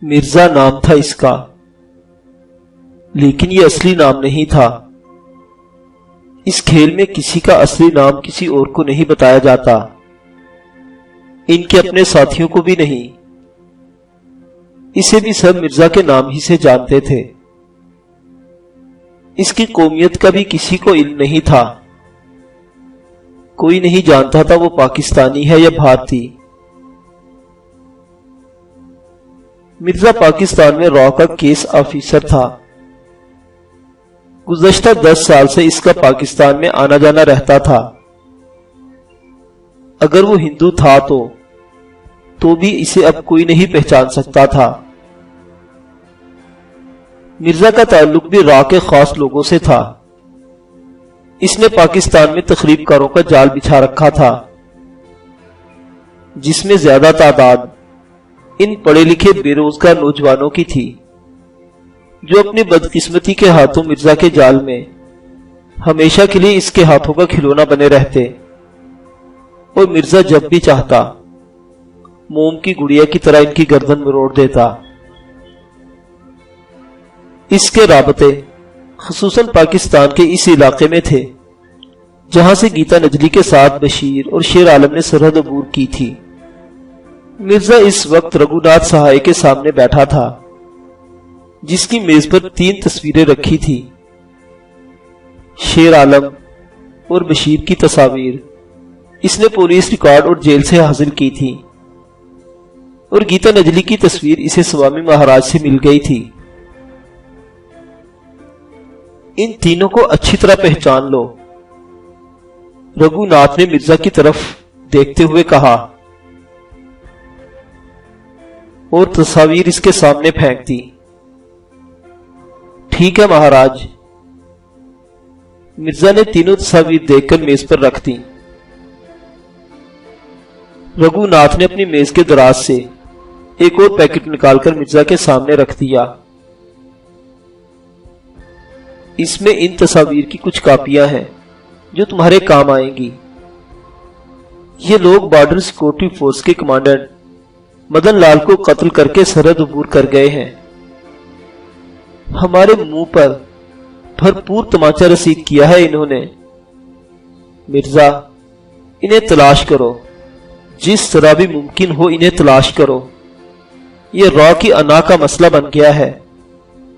مرزا نام تھا اس کا، لیکن یہ اصلی نام نہیں تھا۔ اس کھیل میں کسی کا اصلی نام کسی اور کو نہیں بتایا جاتا، ان کے اپنے ساتھیوں کو بھی نہیں۔ اسے بھی سب مرزا کے نام ہی سے جانتے تھے۔ اس کی قومیت کا بھی کسی کو علم نہیں تھا، کوئی نہیں جانتا تھا وہ پاکستانی ہے یا بھارتی۔ مرزا پاکستان میں را کا کیس آفیسر تھا۔ گزشتہ 10 سال سے اس کا پاکستان میں آنا جانا رہتا تھا۔ اگر وہ ہندو تھا تو بھی اسے اب کوئی نہیں پہچان سکتا تھا۔ مرزا کا تعلق بھی را کے خاص لوگوں سے تھا۔ اس نے پاکستان میں تخریب کاروں کا جال بچھا رکھا تھا، جس میں زیادہ تعداد ان پڑھے لکھے بے روزگار نوجوانوں کی تھی، جو اپنی بدقسمتی کے ہاتھوں مرزا کے جال میں ہمیشہ کے لیے اس کے ہاتھوں کا کھلونا بنے رہتے، اور مرزا جب بھی چاہتا موم کی گڑیا کی طرح ان کی گردن مروڑ دیتا۔ اس کے رابطے خصوصاً پاکستان کے اس علاقے میں تھے جہاں سے گیتا نجلی کے ساتھ بشیر اور شیر عالم نے سرحد عبور کی تھی۔ مرزا اس وقت رگھوناتھ سہائے کے سامنے بیٹھا تھا، جس کی میز پر 3 تصویریں رکھی تھی، شیر عالم اور بشیر کی تصاویر اس نے پولیس ریکارڈ اور جیل سے حاصل کی تھی، اور گیتا نجلی کی تصویر اسے سوامی مہاراج سے مل گئی تھی۔ ان تینوں کو اچھی طرح پہچان لو، رگھوناتھ نے مرزا کی طرف دیکھتے ہوئے کہا، اور تصاویر اس کے سامنے پھینک دی۔ ٹھیک ہے مہاراج۔ مرزا نے تینوں تصاویر دیکھ کر میز پر رکھ دی۔ رگھوناتھ نے اپنی میز کے دراز سے ایک اور پیکٹ نکال کر مرزا کے سامنے رکھ دیا۔ اس میں ان تصاویر کی کچھ کاپیاں ہیں جو تمہارے کام آئیں گی۔ یہ لوگ بارڈر سیکورٹی فورس کے کمانڈنٹ مدن لال کو قتل کر کے سرحد عبور کر گئے ہیں۔ ہمارے منہ پر بھرپور تماچا رسید کیا ہے انہوں نے۔ مرزا، انہیں تلاش کرو، جس طرح بھی ممکن ہو انہیں تلاش کرو۔ یہ را کی انا کا مسئلہ بن گیا ہے،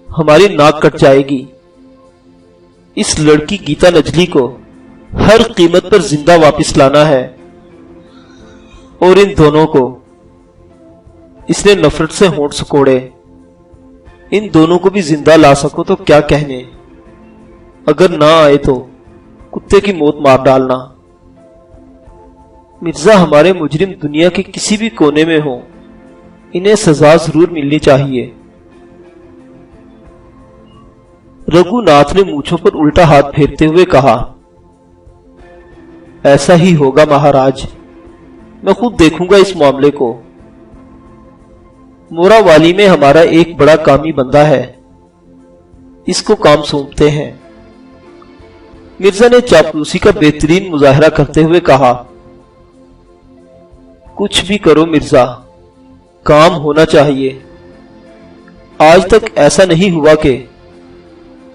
ہماری ناک کٹ جائے گی۔ اس لڑکی گیتا نجلی کو ہر قیمت پر زندہ واپس لانا ہے، اور ان دونوں کو، اس نے نفرت سے ہونٹ سکوڑے، ان دونوں کو بھی زندہ لا سکو تو کیا کہنے، اگر نہ آئے تو کتے کی موت مار ڈالنا۔ مرزا، ہمارے مجرم دنیا کے کسی بھی کونے میں ہوں، انہیں سزا ضرور ملنی چاہیے۔ رگھوناتھ نے مونچھوں پر الٹا ہاتھ پھیرتے ہوئے کہا، ایسا ہی ہوگا مہاراج، میں خود دیکھوں گا اس معاملے کو۔ مورا والی میں ہمارا ایک بڑا کامی بندہ ہے، اس کو کام سونپتے ہیں۔ مرزا نے چاپلوسی کا بہترین مظاہرہ کرتے ہوئے کہا، کچھ بھی کرو مرزا، کام ہونا چاہیے۔ آج تک ایسا نہیں ہوا کہ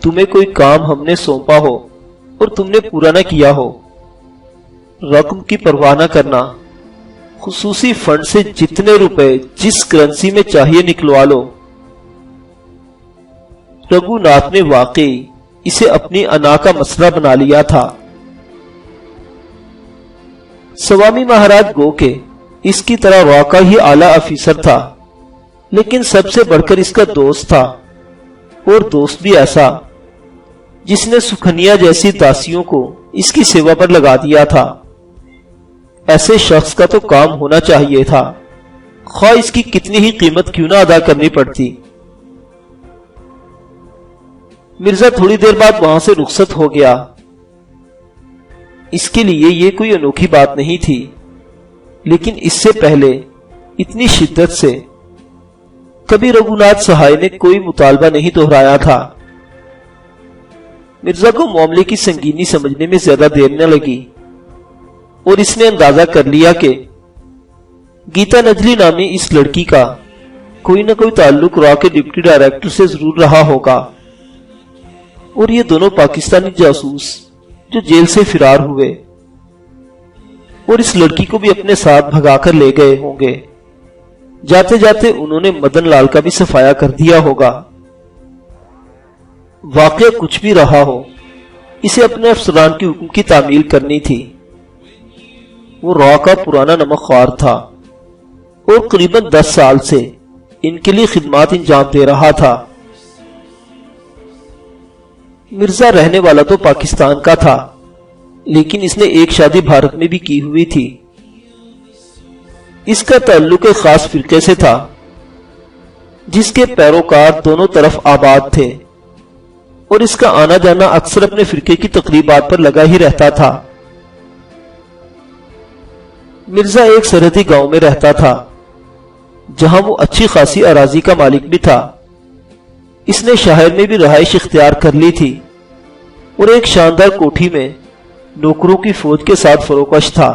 تمہیں کوئی کام ہم نے سونپا ہو اور تم نے پورا نہ کیا ہو۔ رقم کی پرواہ نہ کرنا، خصوصی فنڈ سے جتنے روپے جس کرنسی میں چاہیے نکلوا لو۔ رگھوناتھ نے واقعی اسے اپنی انا کا مسئلہ بنا لیا تھا۔ سوامی مہاراج گو کے اس کی طرح را کا ہی اعلیٰ افیسر تھا، لیکن سب سے بڑھ کر اس کا دوست تھا، اور دوست بھی ایسا جس نے سکھنیا جیسی داسیوں کو اس کی سیوا پر لگا دیا تھا۔ ایسے شخص کا تو کام ہونا چاہیے تھا، خواہ اس کی کتنی ہی قیمت کیوں نہ ادا کرنی پڑتی۔ مرزا تھوڑی دیر بعد وہاں سے رخصت ہو گیا۔ اس کے لیے یہ کوئی انوکھی بات نہیں تھی، لیکن اس سے پہلے اتنی شدت سے کبھی رگھوناتھ سہائے نے کوئی مطالبہ نہیں دہرایا تھا۔ مرزا کو معاملے کی سنگینی سمجھنے میں زیادہ دیر نہ لگی، اور اس نے اندازہ کر لیا کہ گیتا نجلی نامی اس لڑکی کا کوئی نہ کوئی تعلق را کے ڈپٹی ڈائریکٹر سے ضرور رہا ہوگا، اور یہ دونوں پاکستانی جاسوس جو جیل سے فرار ہوئے اور اس لڑکی کو بھی اپنے ساتھ بھگا کر لے گئے ہوں گے، جاتے جاتے انہوں نے مدن لال کا بھی صفایا کر دیا ہوگا۔ واقعہ کچھ بھی رہا ہو، اسے اپنے افسران کے حکم کی تعمیل کرنی تھی۔ وہ را کا پرانا نمک خوار تھا اور قریباً 10 سال سے ان کے لیے خدمات انجام دے رہا تھا۔ مرزا رہنے والا تو پاکستان کا تھا، لیکن اس نے ایک شادی بھارت میں بھی کی ہوئی تھی۔ اس کا تعلق ایک خاص فرقے سے تھا جس کے پیروکار دونوں طرف آباد تھے، اور اس کا آنا جانا اکثر اپنے فرقے کی تقریبات پر لگا ہی رہتا تھا۔ مرزا ایک سرحدی گاؤں میں رہتا تھا جہاں وہ اچھی خاصی اراضی کا مالک بھی تھا۔ اس نے شہر میں بھی رہائش اختیار کر لی تھی اور ایک شاندار کوٹھی میں نوکروں کی فوج کے ساتھ فروکش تھا۔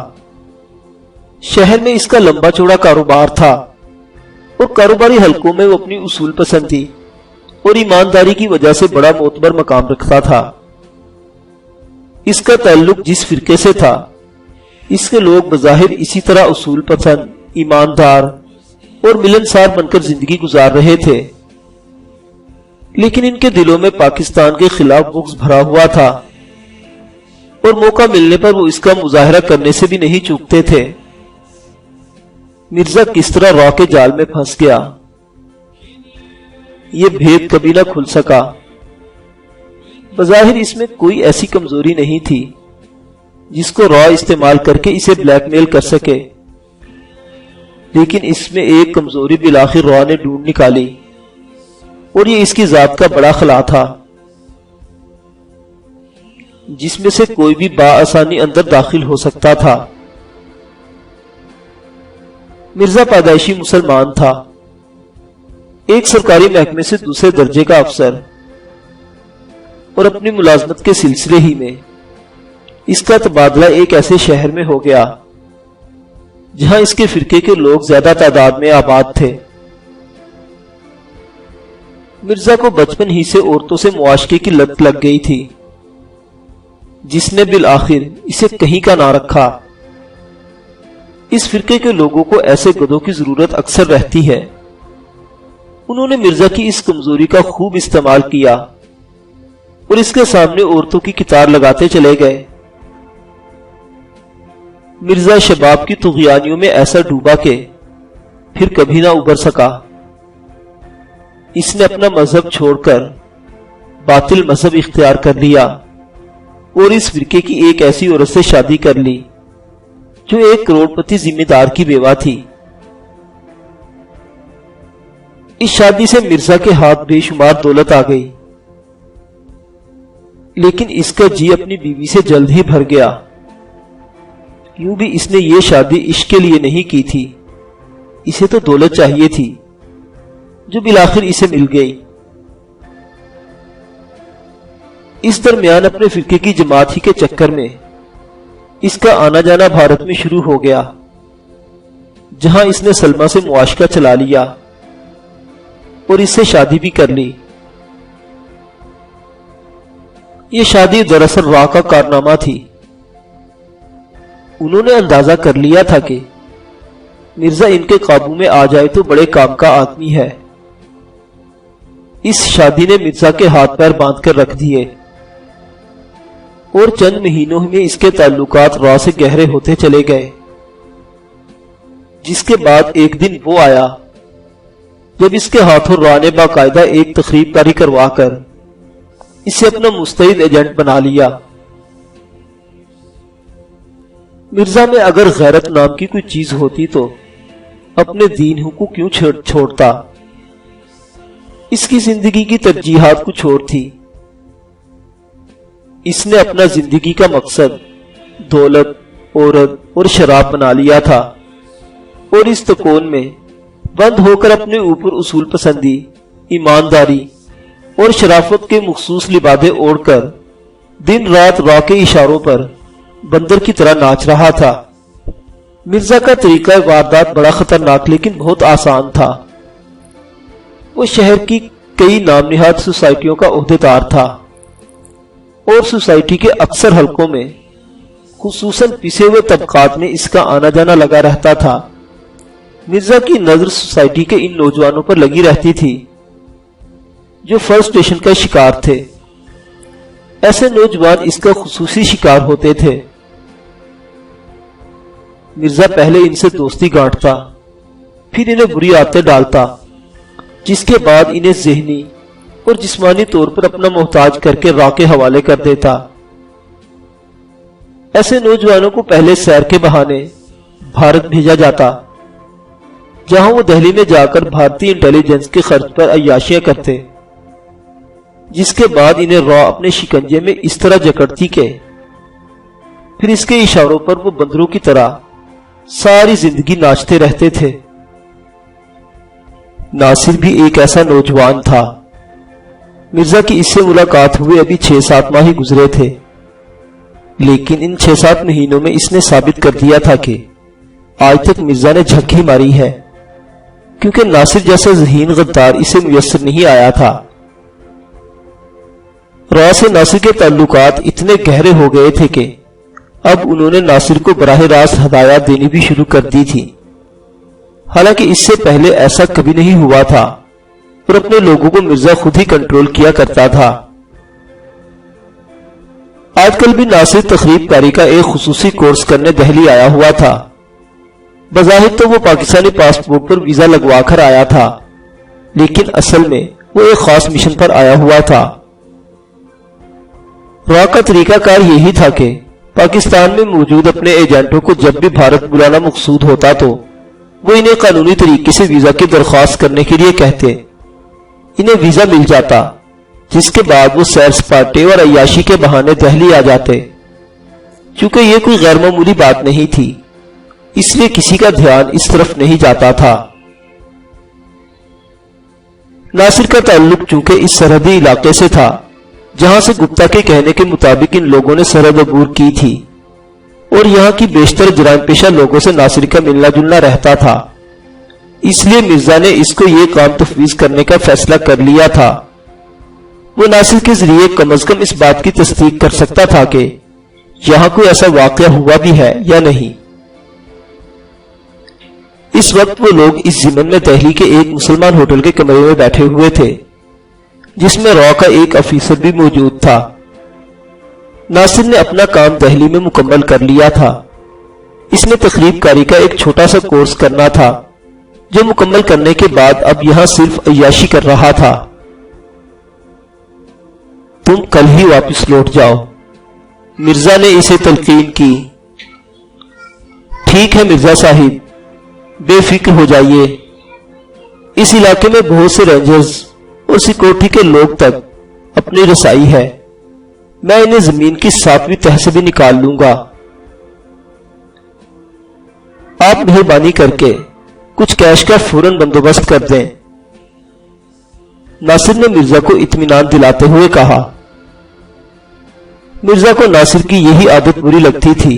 شہر میں اس کا لمبا چوڑا کاروبار تھا اور کاروباری حلقوں میں وہ اپنی اصول پسندی اور ایمانداری کی وجہ سے بڑا معتبر مقام رکھتا تھا۔ اس کا تعلق جس فرقے سے تھا، اس کے لوگ بظاہر اسی طرح اصول پسند، ایماندار اور ملنسار بن کر زندگی گزار رہے تھے، لیکن ان کے دلوں میں پاکستان کے خلاف بغض بھرا ہوا تھا، اور موقع ملنے پر وہ اس کا مظاہرہ کرنے سے بھی نہیں چوکتے تھے۔ مرزا کس طرح را کے جال میں پھنس گیا، یہ بھید کبھی نہ کھل سکا۔ بظاہر اس میں کوئی ایسی کمزوری نہیں تھی جس کو را استعمال کر کے اسے بلیک میل کر سکے، لیکن اس میں ایک کمزوری بالآخر را نے ڈھونڈ نکالی، اور یہ اس کی ذات کا بڑا خلا تھا جس میں سے کوئی بھی بآسانی اندر داخل ہو سکتا تھا۔ مرزا پیدائشی مسلمان تھا، ایک سرکاری محکمے سے دوسرے درجے کا افسر، اور اپنی ملازمت کے سلسلے ہی میں اس کا تبادلہ ایک ایسے شہر میں ہو گیا جہاں اس کے فرقے کے لوگ زیادہ تعداد میں آباد تھے۔ مرزا کو بچپن ہی سے عورتوں سے معاشقے کی لت لگ گئی تھی، جس نے بالآخر اسے کہیں کا نہ رکھا۔ اس فرقے کے لوگوں کو ایسے گدھوں کی ضرورت اکثر رہتی ہے۔ انہوں نے مرزا کی اس کمزوری کا خوب استعمال کیا اور اس کے سامنے عورتوں کی قطار لگاتے چلے گئے۔ مرزا شباب کی طغیانیوں میں ایسا ڈوبا کہ پھر کبھی نہ ابھر سکا۔ اس نے اپنا مذہب چھوڑ کر باطل مذہب اختیار کر لیا اور اس فرقے کی ایک ایسی عورت سے شادی کر لی جو ایک کروڑ پتی ذمہ دار کی بیوہ تھی۔ اس شادی سے مرزا کے ہاتھ بے شمار دولت آ گئی، لیکن اس کا جی اپنی بیوی سے جلد ہی بھر گیا۔ یوں بھی اس نے یہ شادی عشق کے لیے نہیں کی تھی، اسے تو دولت چاہیے تھی جو بالآخر اسے مل گئی۔ اس درمیان اپنے فرقے کی جماعت ہی کے چکر میں اس کا آنا جانا بھارت میں شروع ہو گیا، جہاں اس نے سلمہ سے معاشقہ چلا لیا اور اس سے شادی بھی کر لی۔ یہ شادی دراصل را کا کارنامہ تھی۔ انہوں نے اندازہ کر لیا تھا کہ مرزا ان کے قابو میں آ جائے تو بڑے کام کا آدمی ہے۔ اس شادی نے مرزا کے ہاتھ پیر باندھ کر رکھ دیے، اور چند مہینوں میں اس کے تعلقات را سے گہرے ہوتے چلے گئے، جس کے بعد ایک دن وہ آیا جب اس کے ہاتھوں را نے باقاعدہ ایک تقریب کاری کروا کر اسے اپنا مستعد ایجنٹ بنا لیا۔ مرزا میں اگر غیرت نام کی کوئی چیز ہوتی تو اپنے دین کو کیوں چھوڑتا؟ اس کی زندگی کی ترجیحات کچھ اور تھی۔ اس نے اپنا زندگی کا مقصد دولت، عورت اور شراب بنا لیا تھا، اور اس تکون میں بند ہو کر اپنے اوپر اصول پسندی، ایمانداری اور شرافت کے مخصوص لبادے اوڑھ کر دن رات را کے اشاروں پر بندر کی طرح ناچ رہا تھا۔ مرزا کا طریقہ واردات بڑا خطرناک لیکن بہت آسان تھا۔ وہ شہر کی کئی نام نہاد سوسائٹیوں کا عہدیدار تھا اور سوسائٹی کے اکثر حلقوں میں خصوصاً پسے ہوئے طبقات میں اس کا آنا جانا لگا رہتا تھا۔ مرزا کی نظر سوسائٹی کے ان نوجوانوں پر لگی رہتی تھی جو فرسٹریشن کا شکار تھے۔ ایسے نوجوان اس کا خصوصی شکار ہوتے تھے۔ مرزا پہلے ان سے دوستی گانٹتا، پھر انہیں بری عادتیں ڈالتا، جس کے بعد انہیں ذہنی اور جسمانی طور پر اپنا محتاج کر کے راہ کے حوالے کر دیتا۔ ایسے نوجوانوں کو پہلے سیر کے بہانے بھارت بھیجا جاتا، جہاں وہ دہلی میں جا کر بھارتی انٹیلیجنس کے خرچ پر عیاشیاں کرتے، جس کے بعد انہیں را اپنے شکنجے میں اس طرح جکڑتی کہ پھر اس کے اشاروں پر وہ بندروں کی طرح ساری زندگی ناچتے رہتے تھے۔ ناصر بھی ایک ایسا نوجوان تھا۔ مرزا کی اس سے ملاقات ہوئے ابھی 6-7 ماہ ہی گزرے تھے، لیکن ان 6-7 مہینوں میں اس نے ثابت کر دیا تھا کہ آج تک مرزا نے جھک ہی ماری ہے، کیونکہ ناصر جیسا ذہین غدار اسے میسر نہیں آیا تھا۔ را سے ناصر کے تعلقات اتنے گہرے ہو گئے تھے کہ اب انہوں نے ناصر کو براہ راست ہدایات دینی بھی شروع کر دی تھی، حالانکہ اس سے پہلے ایسا کبھی نہیں ہوا تھا اور اپنے لوگوں کو مرزا خود ہی کنٹرول کیا کرتا تھا۔ آج کل بھی ناصر تخریب کاری کا ایک خصوصی کورس کرنے دہلی آیا ہوا تھا۔ بظاہر تو وہ پاکستانی پاسپورٹ پر ویزا لگوا کر آیا تھا، لیکن اصل میں وہ ایک خاص مشن پر آیا ہوا تھا۔ را کا طریقہ کار یہی تھا کہ پاکستان میں موجود اپنے ایجنٹوں کو جب بھی بھارت بلانا مقصود ہوتا تو وہ انہیں قانونی طریقے سے ویزا کی درخواست کرنے کے لیے کہتے، انہیں ویزا مل جاتا، جس کے بعد وہ سیر سپاٹے اور عیاشی کے بہانے دہلی آ جاتے۔ چونکہ یہ کوئی غیر معمولی بات نہیں تھی، اس لیے کسی کا دھیان اس طرف نہیں جاتا تھا۔ ناصر کا تعلق چونکہ اس سرحدی علاقے سے تھا جہاں سے گپتا کے کہنے کے مطابق ان لوگوں نے سرحد عبور کی تھی، اور یہاں کی بیشتر جرائم پیشہ لوگوں سے ناصر کا ملنا جلنا رہتا تھا، اس لیے مرزا نے اس کو یہ کام تفویض کرنے کا فیصلہ کر لیا تھا۔ وہ ناصر کے ذریعے کم از کم اس بات کی تصدیق کر سکتا تھا کہ یہاں کوئی ایسا واقعہ ہوا بھی ہے یا نہیں۔ اس وقت وہ لوگ اس ضمن میں دہلی کے ایک مسلمان ہوٹل کے کمرے میں بیٹھے ہوئے تھے، جس میں را کا ایک افیسر بھی موجود تھا۔ ناصر نے اپنا کام دہلی میں مکمل کر لیا تھا۔ اس میں تخریب کاری کا ایک چھوٹا سا کورس کرنا تھا، جو مکمل کرنے کے بعد اب یہاں صرف عیاشی کر رہا تھا۔ تم کل ہی واپس لوٹ جاؤ، مرزا نے اسے تلقین کی۔ ٹھیک ہے مرزا صاحب، بے فکر ہو جائیے، اس علاقے میں بہت سے رینجرز اور سیکورٹی کے لوگ تک اپنی رسائی ہے، میں انہیں زمین کی 7ویں تہ سے بھی نکال لوں گا۔ آپ مہربانی کر کے کچھ کیش کا فوراً بندوبست کر دیں، ناصر نے مرزا کو اطمینان دلاتے ہوئے کہا۔ مرزا کو ناصر کی یہی عادت بری لگتی تھی۔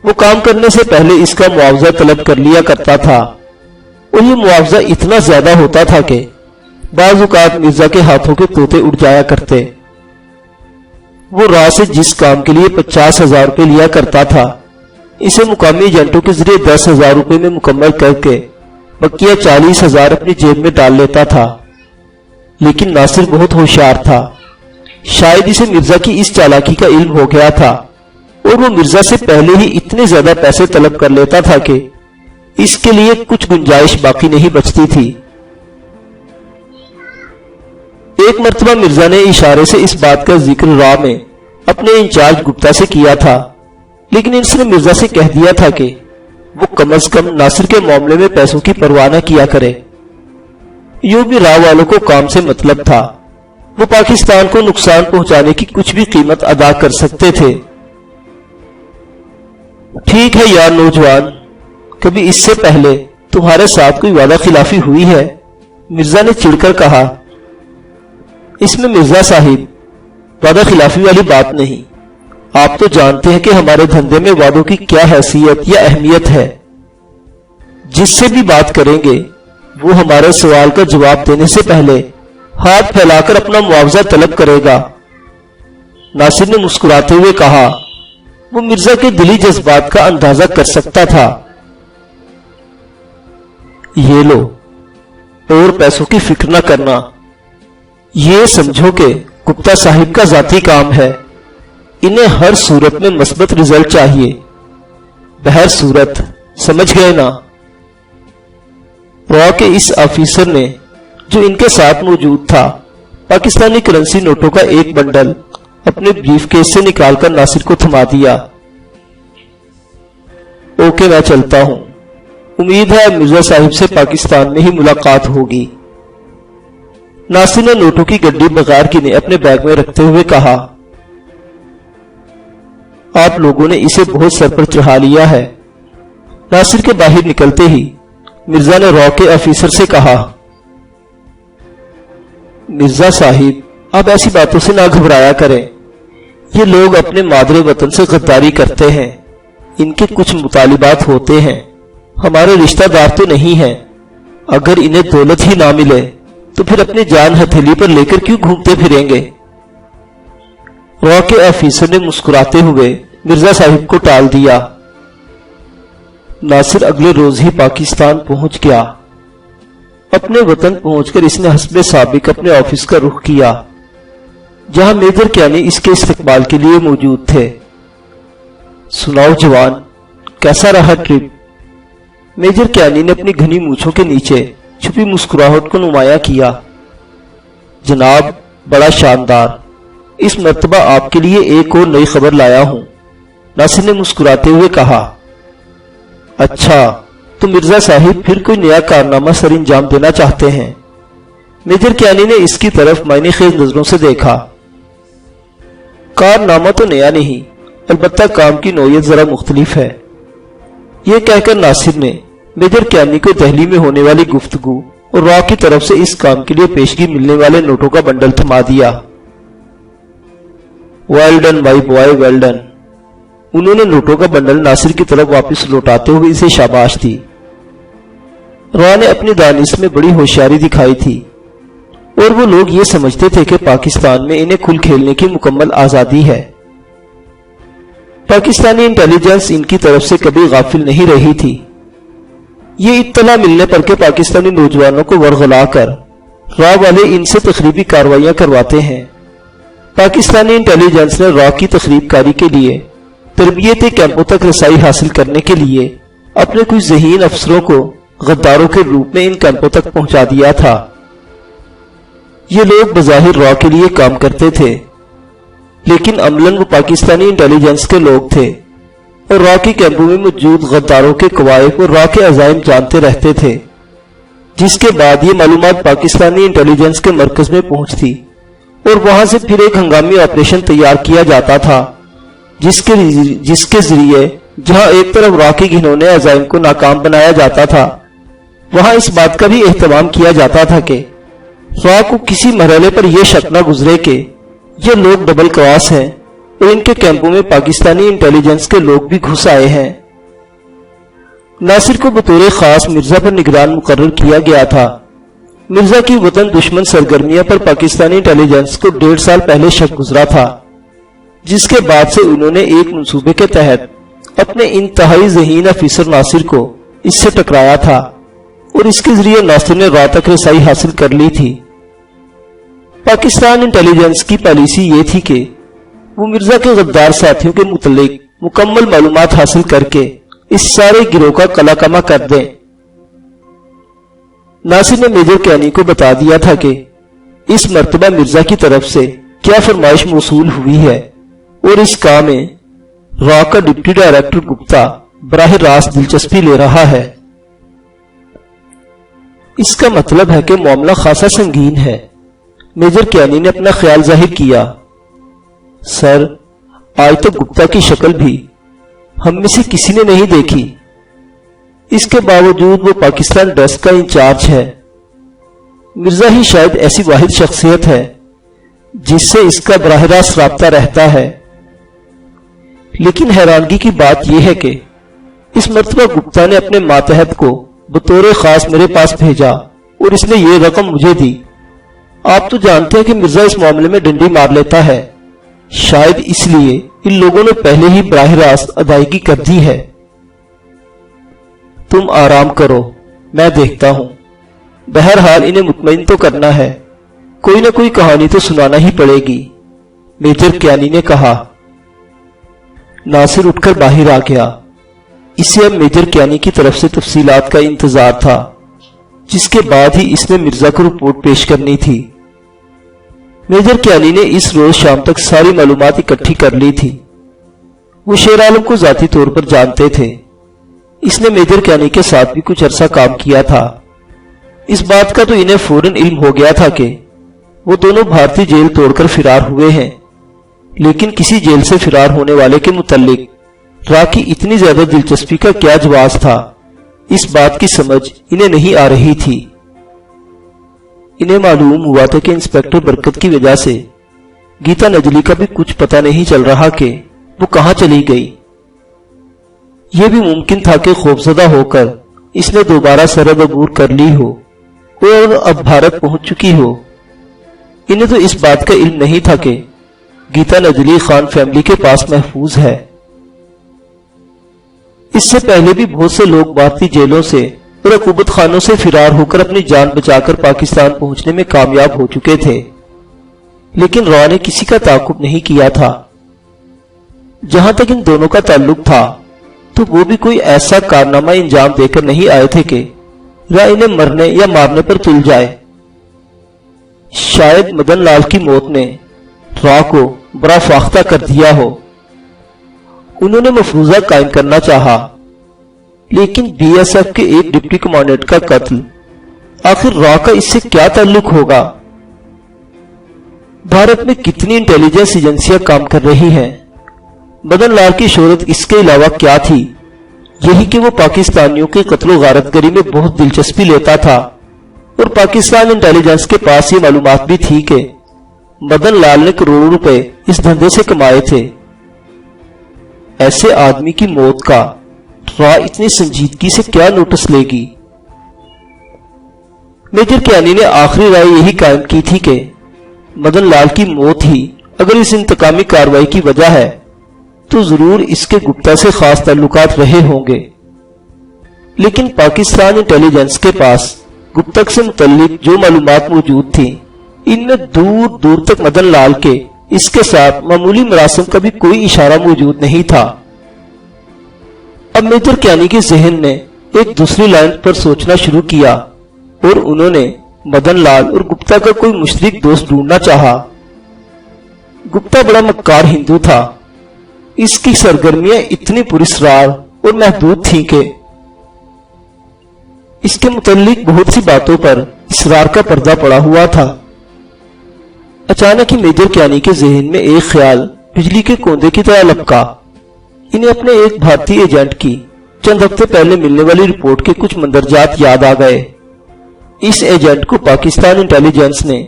وہ کام کرنے سے پہلے اس کا معاوضہ طلب کر لیا کرتا تھا، اور یہ معاوضہ اتنا زیادہ ہوتا تھا کہ بعض اوقات مرزا کے ہاتھوں کے طوطے اڑ جایا کرتے۔ وہ راہ سے جس کام کے لیے 50,000 روپے لیا کرتا تھا، اسے مقامی ایجنٹوں کے ذریعے 10,000 روپے میں مکمل کر کے بقیہ 40,000 اپنی جیب میں ڈال لیتا تھا۔ لیکن ناصر بہت ہوشیار تھا، شاید اسے مرزا کی اس چالاکی کا علم ہو گیا تھا، اور وہ مرزا سے پہلے ہی اتنے زیادہ پیسے طلب کر لیتا تھا کہ اس کے لیے کچھ گنجائش باقی نہیں بچتی تھی۔ ایک مرتبہ مرزا نے اشارے سے اس بات کا ذکر راہ میں اپنے انچارج گپتا سے کیا تھا، لیکن اس نے مرزا سے کہہ دیا تھا کہ وہ کم از کم ناصر کے معاملے میں پیسوں کی پرواہ نہ کیا کرے۔ یوں بھی راہ والوں کو کام سے مطلب تھا، وہ پاکستان کو نقصان پہنچانے کی کچھ بھی قیمت ادا کر سکتے تھے۔ ٹھیک ہے یار نوجوان، کبھی اس سے پہلے تمہارے ساتھ کوئی وعدہ خلافی ہوئی ہے؟ مرزا نے چڑھ کر کہا۔ اس میں مرزا صاحب وعدہ خلافی والی بات نہیں، آپ تو جانتے ہیں کہ ہمارے دھندے میں وعدوں کی کیا حیثیت یا اہمیت ہے۔ جس سے بھی بات کریں گے وہ ہمارے سوال کا جواب دینے سے پہلے ہاتھ پھیلا کر اپنا معاوضہ طلب کرے گا۔ ناصر نے مسکراتے ہوئے کہا۔ وہ مرزا کے دلی جذبات کا اندازہ کر سکتا تھا۔ یہ لو، اور پیسوں کی فکر نہ کرنا، یہ سمجھو کہ گپتا صاحب کا ذاتی کام ہے، انہیں ہر صورت میں مثبت رزلٹ چاہیے۔ بہر صورت سمجھ گئے نا؟ را کے اس آفیسر نے، جو ان کے ساتھ موجود تھا، پاکستانی کرنسی نوٹوں کا ایک بنڈل اپنے بریف کیس سے نکال کر ناصر کو تھما دیا۔ اوکے، میں چلتا ہوں، امید ہے مرزا صاحب سے پاکستان میں ہی ملاقات ہوگی۔ ناصر نے نوٹوں کی گڈی بغیر گنے اپنے بیگ میں رکھتے ہوئے کہا۔ آپ لوگوں نے اسے بہت سر پر چڑھا لیا ہے۔ ناصر کے باہر نکلتے ہی مرزا نے را کے آفیسر سے کہا۔ مرزا صاحب، آپ ایسی باتوں سے نہ گھبرایا کریں، یہ لوگ اپنے مادر وطن سے غداری کرتے ہیں، ان کے کچھ مطالبات ہوتے ہیں، ہمارے رشتہ دار تو نہیں ہیں، اگر انہیں دولت ہی نہ ملے تو پھر اپنی جان ہتھیلی پر لے کر کیوں گھومتے پھریں گے؟ را کے آفیسر نے مسکراتے ہوئے مرزا صاحب کو ٹال دیا۔ ناصر اگلے روز ہی پاکستان پہنچ گیا۔ اپنے وطن پہنچ کر اس نے حسب سابق اپنے آفس کا رخ کیا، جہاں میجر کیانی اس کے استقبال کے لیے موجود تھے۔ سناؤ جوان، کیسا رہا ٹرپ؟ میجر کیانی نے اپنی گھنی مونچھوں کے نیچے چھپی مسکراہٹ کو نمایاں کیا۔ جناب، بڑا شاندار، اس مرتبہ آپ کے لیے ایک اور نئی خبر لایا ہوں، ناصر نے مسکراتے ہوئے کہا۔ اچھا، تو مرزا صاحب پھر کوئی نیا کارنامہ سر انجام دینا چاہتے ہیں؟ میجر کیانی نے اس کی طرف معنی خیز نظروں سے دیکھا۔ کارنامہ تو نیا نہیں، البتہ کام کی نوعیت ذرا مختلف ہے۔ یہ کہہ کر ناصر نے میجر کیانی کو دہلی میں ہونے والی گفتگو اور را کی طرف سے اس کام کے لیے پیشگی ملنے والے نوٹوں کا بنڈل تھما دیا۔ Well done my boy, well done. انہوں نے نوٹوں کا بنڈل ناصر کی طرف واپس لوٹاتے ہوئے اسے شاباش دی۔ را نے اپنی دانش میں بڑی ہوشیاری دکھائی تھی، اور وہ لوگ یہ سمجھتے تھے کہ پاکستان میں انہیں کھل کھیلنے کی مکمل آزادی ہے۔ پاکستانی انٹیلیجنس ان کی طرف سے کبھی غافل نہیں رہی تھی۔ یہ اطلاع ملنے پر کہ پاکستانی نوجوانوں کو ورغلا کر را والے ان سے تخریبی کارروائیاں کرواتے ہیں، پاکستانی انٹیلیجنس نے را کی تخریب کاری کے لیے تربیتی کیمپوں تک رسائی حاصل کرنے کے لیے اپنے کچھ ذہین افسروں کو غداروں کے روپ میں ان کیمپوں تک پہنچا دیا تھا۔ یہ لوگ بظاہر را کے لیے کام کرتے تھے، لیکن عملاً وہ پاکستانی انٹیلیجنس کے لوگ تھے اور را کے کیمپوں میں موجود غداروں کے قوائف اور را کے عزائم جانتے رہتے تھے، جس کے بعد یہ معلومات پاکستانی انٹیلیجنس کے مرکز میں پہنچتی اور وہاں سے پھر ایک ہنگامی آپریشن تیار کیا جاتا تھا، جس کے ذریعے جہاں ایک طرف را کے گھنونے عزائم کو ناکام بنایا جاتا تھا، وہاں اس بات کا بھی اہتمام کیا جاتا تھا کہ را کو کسی مرحلے پر یہ شک نہ گزرے کہ یہ لوگ ڈبل کراس ہیں اور ان کے کیمپوں میں پاکستانی انٹیلیجنس کے لوگ بھی گھس آئے ہیں۔ ناصر کو بطور خاص مرزا پر نگران مقرر کیا گیا تھا۔ مرزا کی وطن دشمن سرگرمیاں پر پاکستانی انٹیلیجنس کو 1.5 سال پہلے شک گزرا تھا، جس کے بعد سے انہوں نے ایک منصوبے کے تحت اپنے انتہائی ذہین افیسر ناصر کو اس سے ٹکرایا تھا اور اس کے ذریعے ناصر نے را تک رسائی حاصل کر لی تھی۔ پاکستان انٹیلیجنس کی پالیسی یہ تھی کہ وہ مرزا کے غدار ساتھیوں کے متعلق مکمل معلومات حاصل کر کے اس سارے گروہ کا قلع کما کر دیں۔ ناصر نے میجر کیانی کو بتا دیا تھا کہ اس مرتبہ مرزا کی طرف سے کیا فرمائش موصول ہوئی ہے، اور اس کام میں را کا ڈپٹی ڈائریکٹر گپتا براہ راست دلچسپی لے رہا ہے۔ اس کا مطلب ہے کہ معاملہ خاصا سنگین ہے۔ میجر کیانی نے اپنا خیال ظاہر کیا۔ سر، آج تک گپتا کی شکل بھی ہم میں سے کسی نے نہیں دیکھی، اس کے باوجود وہ پاکستان ڈیسک کا انچارج ہے۔ مرزا ہی شاید ایسی واحد شخصیت ہے جس سے اس کا براہ راست رابطہ رہتا ہے۔ لیکن حیرانگی کی بات یہ ہے کہ اس مرتبہ گپتا نے اپنے ماتحت کو بطور خاص میرے پاس بھیجا اور اس نے یہ رقم مجھے دی۔ آپ تو جانتے ہیں کہ مرزا اس معاملے میں ڈنڈی مار لیتا ہے، شاید اس لیے ان لوگوں نے پہلے ہی براہ راست ادائیگی کر دی ہے۔ تم آرام کرو، میں دیکھتا ہوں۔ بہرحال انہیں مطمئن تو کرنا ہے، کوئی نہ کوئی کہانی تو سنانا ہی پڑے گی، میجر کیانی نے کہا۔ ناصر اٹھ کر باہر آ گیا۔ اسے اب میجر کیانی کی طرف سے تفصیلات کا انتظار تھا، جس کے بعد ہی اس نے مرزا کو رپورٹ پیش کرنی تھی۔ میجر کیانی نے اس روز شام تک ساری معلومات اکٹھی کر لی تھی۔ وہ شیر عالم کو ذاتی طور پر جانتے تھے، اس نے میجر کیانی کے ساتھ بھی کچھ عرصہ کام کیا تھا۔ اس بات کا تو انہیں فوراً علم ہو گیا تھا کہ وہ دونوں بھارتی جیل توڑ کر فرار ہوئے ہیں، لیکن کسی جیل سے فرار ہونے والے کے متعلق را کی اتنی زیادہ دلچسپی کا کیا جواز تھا، اس بات کی سمجھ انہیں نہیں آ رہی تھی۔ انہیں معلوم ہوا تھا کہ انسپیکٹر برکت کی وجہ سے گیتا نجلی کا بھی کچھ پتہ نہیں چل رہا کہ وہ کہاں چلی گئی۔ یہ بھی ممکن تھا کہ خوفزدہ ہو کر اس نے دوبارہ سرحد عبور کر لی ہو اور اب بھارت پہنچ چکی ہو۔ انہیں تو اس بات کا علم نہیں تھا کہ گیتا نجلی خان فیملی کے پاس محفوظ ہے۔ اس سے پہلے بھی بہت سے لوگ بھارتی جیلوں سے اور عقوبت خانوں سے فرار ہو کر اپنی جان بچا کر پاکستان پہنچنے میں کامیاب ہو چکے تھے، لیکن را نے کسی کا تعاقب نہیں کیا تھا۔ جہاں تک ان دونوں کا تعلق تھا تو وہ بھی کوئی ایسا کارنامہ انجام دے کر نہیں آئے تھے کہ را انہیں مرنے یا مارنے پر تل جائے۔ شاید مدن لال کی موت نے را کو بڑا فاختہ کر دیا ہو۔ انہوں نے مفروضہ قائم کرنا چاہا، لیکن بی ایس ایف کے ایک ڈپٹی کمانڈنٹ کا قتل، آخر را کا اس سے کیا تعلق ہوگا؟ بھارت میں کتنی انٹیلیجنس ایجنسیاں کام کر رہی ہیں۔ مدن لال کی شہرت اس کے علاوہ کیا تھی؟ یہی کہ وہ پاکستانیوں کے قتل و غارت گری میں بہت دلچسپی لیتا تھا، اور پاکستان انٹیلیجنس کے پاس یہ معلومات بھی تھی کہ مدن لال نے کروڑوں روپے اس دھندے سے کمائے تھے۔ ایسے آدمی کی موت کا را اتنی سنجیدگی سے کیا نوٹس لے گی؟ میجر کیانی نے آخری رائے یہی قائم کی تھی کہ مدن لال کی موت ہی اگر اس انتقامی کارروائی کی وجہ ہے تو ضرور اس کے گپتا سے خاص تعلقات رہے ہوں گے، لیکن پاکستان انٹیلیجنس کے پاس گپتک سے متعلق جو معلومات موجود تھیں ان میں دور دور تک مدن لال کے اس کے ساتھ معمولی مراسم کا بھی کوئی اشارہ موجود نہیں تھا۔ اب میجر کیانی کے ذہن نے ایک دوسری لائن پر سوچنا شروع کیا اور انہوں نے مدن لال اور گپتا کا کوئی مشترک دوست ڈھونڈنا چاہا۔ گپتا بڑا مکار ہندو تھا، اس کی سرگرمیاں اتنی پراسرار اور محدود تھیں کہ اس کے متعلق بہت سی باتوں پر اسرار کا پردہ پڑا ہوا تھا۔ اچانک ہی میجر کیانی کے ذہن میں ایک خیال بجلی کے کوندے کی طرح لپکا۔ انہیں اپنے ایک بھارتی ایجنٹ کی چند ہفتے پہلے ملنے والی رپورٹ کے کچھ مندرجات یاد آ گئے۔ اس ایجنٹ کو پاکستان انٹیلیجنس نے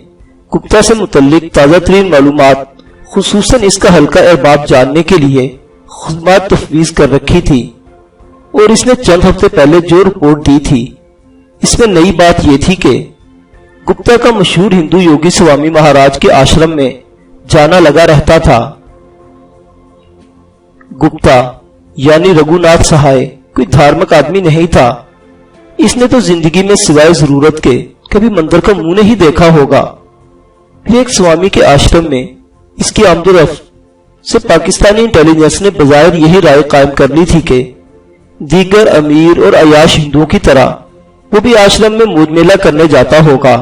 گپتا سے متعلق تازہ ترین معلومات، خصوصاً اس کا حلقہ احباب جاننے کے لیے خدمات تفویض کر رکھی تھی، اور اس نے چند ہفتے پہلے جو رپورٹ دی تھی اس میں نئی بات یہ تھی کہ گپتا کا مشہور ہندو یوگی سوامی مہاراج کے آشرم میں جانا لگا رہتا تھا۔ گپتا یعنی رگھو ناتھ سہائے کوئی دھارمک آدمی نہیں تھا، اس نے تو زندگی میں سوائے ضرورت کے کبھی مندر کا منہ نہیں دیکھا ہوگا۔ پھر ایک سوامی کے آشرم میں اس کی آمد و رفت سے پاکستانی انٹیلیجنس نے بظاہر یہی رائے قائم کر لی تھی کہ دیگر امیر اور عیاش ہندوؤں کی طرح وہ بھی آشرم میں موج میلہ کرنے جاتا ہوگا،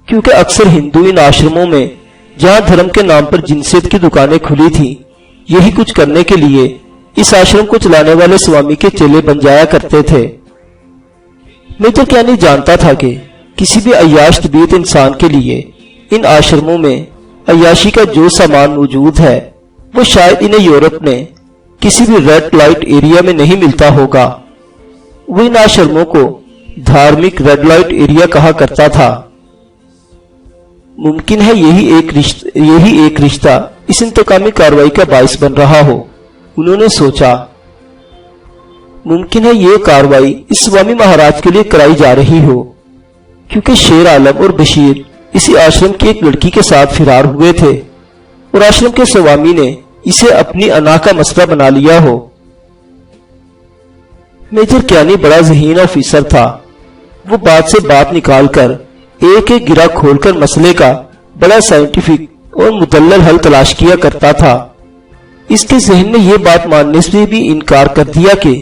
کیونکہ اکثر ہندو ان آشرموں میں جہاں دھرم کے نام پر جنسیت کی دکانیں کھلی تھیں، یہی کچھ کرنے کے لیے اس آشرم کو چلانے والے سوامی کے چیلے بن جایا کرتے تھے۔ میجر کیانی جانتا تھا کہ کسی بھی عیاش طبیعت انسان کے لیے ان آشرموں میں عیاشی کا جو سامان موجود ہے وہ شاید انہیں یورپ میں کسی بھی ریڈ لائٹ ایریا میں نہیں ملتا ہوگا۔ وہ ان آشرموں کو دھارمک ریڈ لائٹ ایریا کہا کرتا تھا۔ ممکن ہے یہی ایک رشتہ اس انتقامی کارروائی کا باعث بن رہا ہو، انہوں نے سوچا۔ ممکن ہے یہ کارروائی اس سوامی مہاراج کے لیے کرائی جا رہی ہو، کیونکہ شیر عالم اور بشیر اسی آشرم کی ایک لڑکی کے ساتھ فرار ہوئے تھے اور آشرم کے سوامی نے اسے اپنی انا کا مسئلہ بنا لیا ہو۔ میجر کیانی بڑا ذہین آفیسر تھا۔ وہ بات سے بات نکال کر ایک ایک گرہ کھول کر مسئلے کا بڑا سائنٹیفک اور مدلل حل تلاش کیا کرتا تھا۔ اس کے ذہن میں یہ بات ماننے سے بھی انکار کر دیا کہ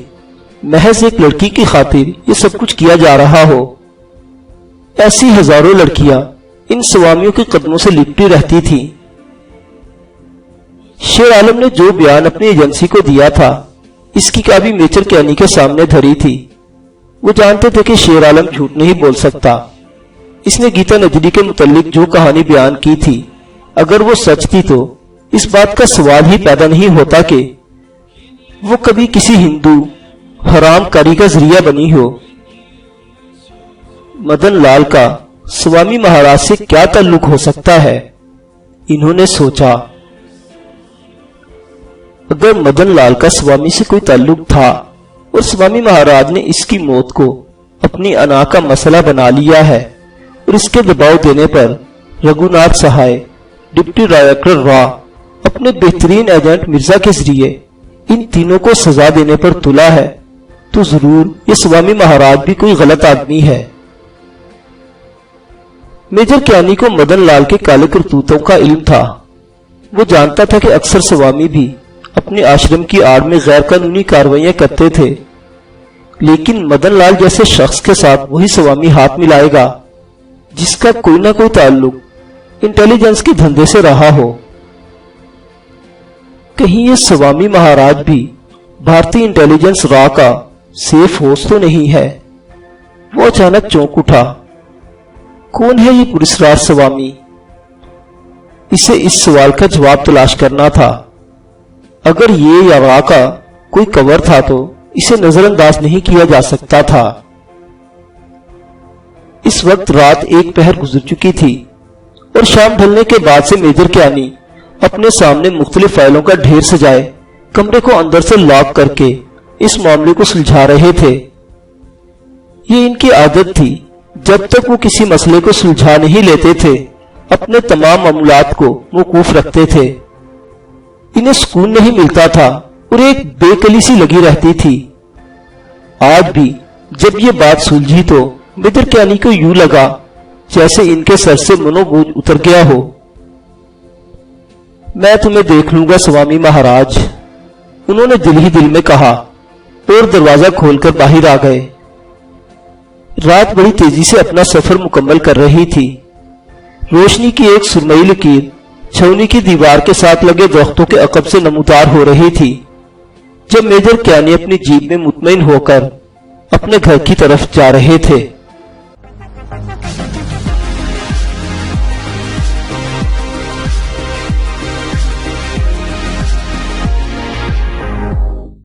محض ایک لڑکی کی خاطر یہ سب کچھ کیا جا رہا ہو۔ ایسی ہزاروں لڑکیاں ان سوامیوں کے قدموں سے لپٹی رہتی تھی۔ شیر عالم نے جو بیان اپنی ایجنسی کو دیا تھا، اس کی کاپی میجر کیانی کے سامنے دھری تھی۔ وہ جانتے تھے کہ شیر عالم جھوٹ نہیں بول سکتا۔ اس نے گیتا نجری کے متعلق جو کہانی بیان کی تھی، اگر وہ سچ تھی تو اس بات کا سوال ہی پیدا نہیں ہوتا کہ وہ کبھی کسی ہندو حرام کاری کا ذریعہ بنی ہو۔ مدن لال کا سوامی مہاراج سے کیا تعلق ہو سکتا ہے؟ انہوں نے سوچا، اگر مدن لال کا سوامی سے کوئی تعلق تھا اور سوامی مہاراج نے اس کی موت کو اپنی انا کا مسئلہ بنا لیا ہے اور اس کے دباؤ دینے پر رگھوناتھ سہائے، ڈپٹی ڈائریکٹر را، اپنے بہترین ایجنٹ مرزا کے ذریعے ان تینوں کو سزا دینے پر تلا ہے، تو ضرور یہ سوامی مہاراج بھی کوئی غلط آدمی ہے۔ میجر کیانی کو مدن لال کے کالے کرتوتوں کا علم تھا۔ وہ جانتا تھا کہ اکثر سوامی بھی اپنے آشرم کی آڑ میں غیر قانونی کارروائیاں کرتے تھے، لیکن مدن لال جیسے شخص کے ساتھ وہی سوامی ہاتھ ملائے گا جس کا کوئی نہ کوئی تعلق انٹیلیجنس کے دھندے سے رہا ہو۔ کہیں یہ سوامی مہاراج بھی بھارتی انٹیلیجنس را کا سیف ہوس تو نہیں ہے؟ وہ اچانک چونک اٹھا۔ کون ہے یہ پراسرار سوامی؟ اسے اس سوال کا جواب تلاش کرنا تھا۔ اگر یہ یا را کا کوئی کور تھا تو اسے نظر انداز نہیں کیا جا سکتا تھا۔ اس وقت رات 1 پہر گزر چکی تھی اور شام ڈھلنے کے بعد سے میجر کیانی اپنے سامنے مختلف فائلوں کا ڈھیر سجائے کمرے کو اندر سے لاک کر کے اس معاملے کو سلجھا رہے تھے۔ یہ ان کی عادت تھی، جب تک وہ کسی مسئلے کو سلجھا نہیں لیتے تھے اپنے تمام معاملات کو موقوف رکھتے تھے۔ انہیں سکون نہیں ملتا تھا اور ایک بے کلی سی لگی رہتی تھی۔ آج بھی جب یہ بات سلجھی تو میجر کیانی کو یوں لگا جیسے ان کے سر سے منو بوجھ اتر گیا ہو۔ میں تمہیں دیکھ لوں گا سوامی مہاراج، انہوں نے دل ہی دل میں کہا اور دروازہ کھول کر باہر آ گئے۔ رات بڑی تیزی سے اپنا سفر مکمل کر رہی تھی۔ روشنی کی ایک سرمئی لکیر چھونی کی دیوار کے ساتھ لگے درختوں کے عقب سے نمودار ہو رہی تھی جب میجر کیانی اپنی جیپ میں مطمئن ہو کر اپنے گھر کی طرف جا رہے تھے۔